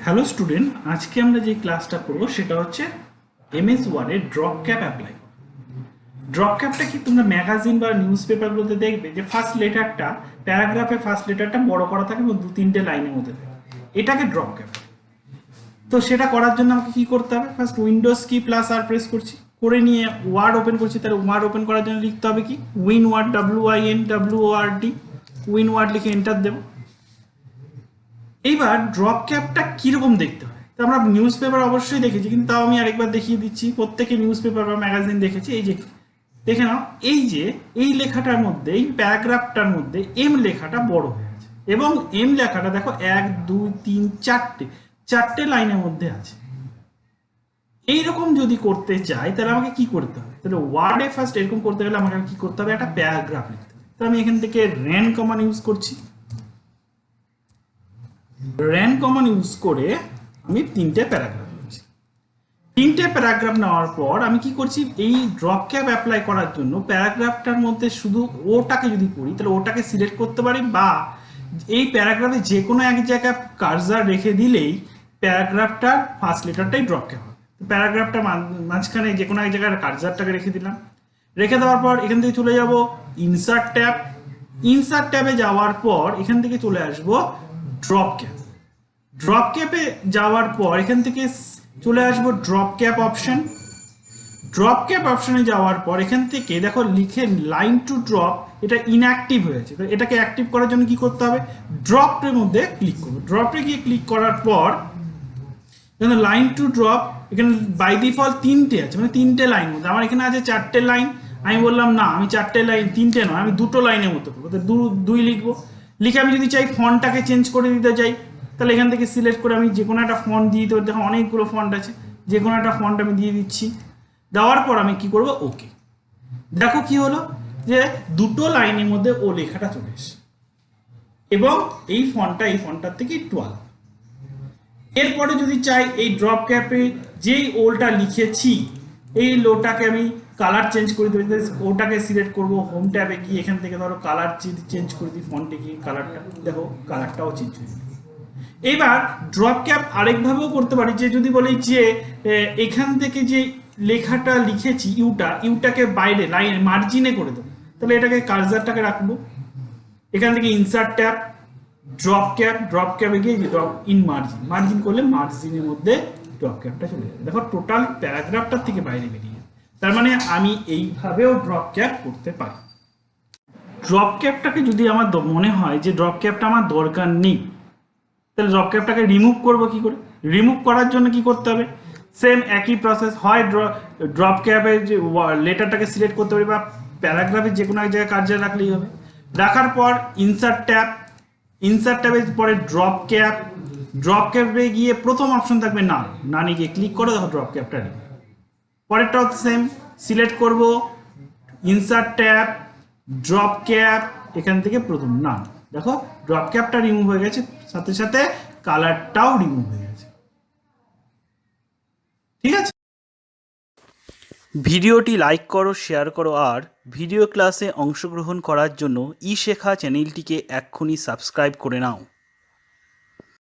Hello student, আজকে আমরা যে ক্লাসটা করব সেটা হচ্ছে এমএস ওয়ার্ডে ড্রপ ক্যাপ অ্যাপ্লাই। ড্রপ ক্যাপটা কি তোমরা ম্যাগাজিন বা নিউজ পেপারগুলোতে দেখবে যে ফার্স্ট লেটারটা প্যারাগ্রাফে ফার্স্ট লেটারটা বড় করা থাকে এবং 2-3টে লাইনের মধ্যে থাকে, এটাকে ড্রপ ক্যাপ। তো সেটা করার জন্য আমাকে কি করতে হবে? ফার্স্ট উইন্ডোজ কি প্লাস আর প্রেস করছি, করে নিয়ে ওয়ার্ড ওপেন করছি। তাহলে ওয়ার্ড ওপেন করার জন্য লিখতে হবে কি WinWord, WINWORD, WinWord লিখে এন্টার দেবো। এইবার ড্রপ ক্যাপটা কীরকম দেখতে হয় তো আমরা নিউজ পেপার অবশ্যই দেখেছি, কিন্তু তাও আমি আরেকবার দেখিয়ে দিচ্ছি। প্রত্যেকে নিউজ পেপার বা ম্যাগাজিন দেখেছি। এই যে দেখে নাও, এই যে এই লেখাটার মধ্যে, এই প্যারাগ্রাফটার মধ্যে এম লেখাটা বড় হয়ে আছে এবং এম লেখাটা দেখো 1 2 3 4টে লাইনের মধ্যে আছে। এইরকম যদি করতে চাই তাহলে আমাকে কি করতে হবে? তাহলে ওয়ার্ডে ফার্স্ট এরকম করতে গেলে আমাকে কি করতে হবে? একটা প্যারাগ্রাফ লিখতে হবে। তো আমি এখান থেকে র্যান কমান্ড ইউজ করছি। র্যান কমান্ড ইউজ করে আমি 3টে প্যারাগ্রাফ নিচ্ছি। 3টে প্যারাগ্রাফ নেওয়ার পর আমি কি করছি? এই ড্রপ ক্যাপ অ্যাপ্লাই করার জন্য প্যারাগ্রাফটার মধ্যে শুধু ওটাকে যদি করি তাহলে ওটাকে সিলেক্ট করতে পারি, বা এই প্যারাগ্রাফে যে কোনো এক জায়গায় কার্সার রেখে দিলেই প্যারাগ্রাফটার ফার্স্ট লেটারটাই ড্রপ ক্যাপ হবে। প্যারাগ্রাফটার মাঝখানে যে কোনো এক জায়গায় কার্সারটাকে রেখে দিলাম। রেখে দেওয়ার পর এখান থেকে চলে যাব ইনসার্ট ট্যাব। ইনসার্ট ট্যাবে যাওয়ার পর এখান থেকে চলে আসবো ড্রপ ক্যাপ। ড্রপ ক্যাপে যাওয়ার পর এখান থেকে চলে আসবো drop cap option. Drop cap অপশনে যাওয়ার পর এখান থেকে দেখো লিখে লাইন টু ড্রপ, এটা ইনঅ্যাক্টিভ হয়েছে। তো এটাকে অ্যাক্টিভ করার জন্য কি করতে হবে? ড্রপের মধ্যে ক্লিক করবো। ড্রপে গিয়ে ক্লিক করার পর এখানে লাইন টু ড্রপ, এখানে বাই ডিফল্ট 3টে আছে, মানে 3টে লাইন মধ্যে। আমার এখানে আছে 4টে লাইন। আমি বললাম না, আমি 4টে লাইন, 3টে নয়, আমি 2টো লাইনের মতো করবো। তো 2 লিখবো। লিখে আমি যদি চাই ফন্টটাকে চেঞ্জ করে দিতে চাই তাহলে এখান থেকে সিলেক্ট করে আমি যে কোনো একটা ফন্ট দিয়ে দিতে পারি। দেখো অনেকগুলো ফন্ট আছে, যে কোনো একটা ফন্ট আমি দিয়ে দিচ্ছি। দেওয়ার পর আমি কি করব? ওকে। দেখো কি হলো, যে 2টো লাইনের মধ্যে ও লেখাটা চলে এসেছে এবং এই ফন্টটার থেকে একটু আলাদা। এরপরে যদি চাই এই ড্রপ ক্যাপে যেই ওলটা লিখেছি এই লোটাকে আমি কালার চেঞ্জ করে দিই, ওটাকে সিলেক্ট করবো। হোম ট্যাবে গিয়ে এখান থেকে ধরো কালার চেঞ্জ করে দিই, ফন্টে গিয়ে কালারটা, দেখো কালারটাও চেঞ্জ হয়ে যাবে। এবার ড্রপ ক্যাপ আরেকভাবেও করতে পারি, যে যদি বলি যে এখান থেকে যে লেখাটা লিখেছি ইউটাকে বাইরে লাইন মার্জিনে করে দেবো, তাহলে এটাকে কার্সারটাকে রাখবো। এখান থেকে ইনসার্ট ট্যাব, ড্রপ ক্যাপে গিয়ে ড্রপ ইন মার্জিন করলে মার্জিনের মধ্যে ড্রপ ক্যাপটা চলে যাবে। দেখো টোটাল প্যারাগ্রাফটার থেকে বাইরে বেরিয়ে যাবে। তার মানে আমি এইভাবেও ড্রপ ক্যাপ করতে পারি। ড্রপ ক্যাপটাকে যদি আমার মনে হয় যে ড্রপ ক্যাপটা আমার দরকার নেই, তাহলে ড্রপ ক্যাপটাকে রিমুভ করবো কি করে? রিমুভ করার জন্য কি করতে হবে? সেম একই প্রসেস। হয় ড্রপ ক্যাপের যে লেটারটাকে সিলেক্ট করতে পারি, বা প্যারাগ্রাফে যে কোনো এক জায়গায় কার্যায় রাখলেই হবে। রাখার পর ইনসার্ট ট্যাবের পরে ড্রপ ক্যাপে গিয়ে প্রথম অপশন থাকবে নানে গিয়ে ক্লিক করে দেখো ড্রপ ক্যাপটা নেই। পরেরটাও সেম, সিলেক্ট করব ইনসার্ট ট্যাব, ড্রপ ক্যাপ, এখান থেকে প্রথম নান। দেখো ড্রপ ক্যাপটা রিমুভ হয়ে গেছে, সাথে সাথে কালারটাও রিমুভ হয়ে গেছে। ঠিক আছে, ভিডিওটি লাইক করো, শেয়ার করো, আর ভিডিও ক্লাসে অংশগ্রহণ করার জন্য ই শেখা চ্যানেলটিকে এক্ষুনি সাবস্ক্রাইব করে নাও।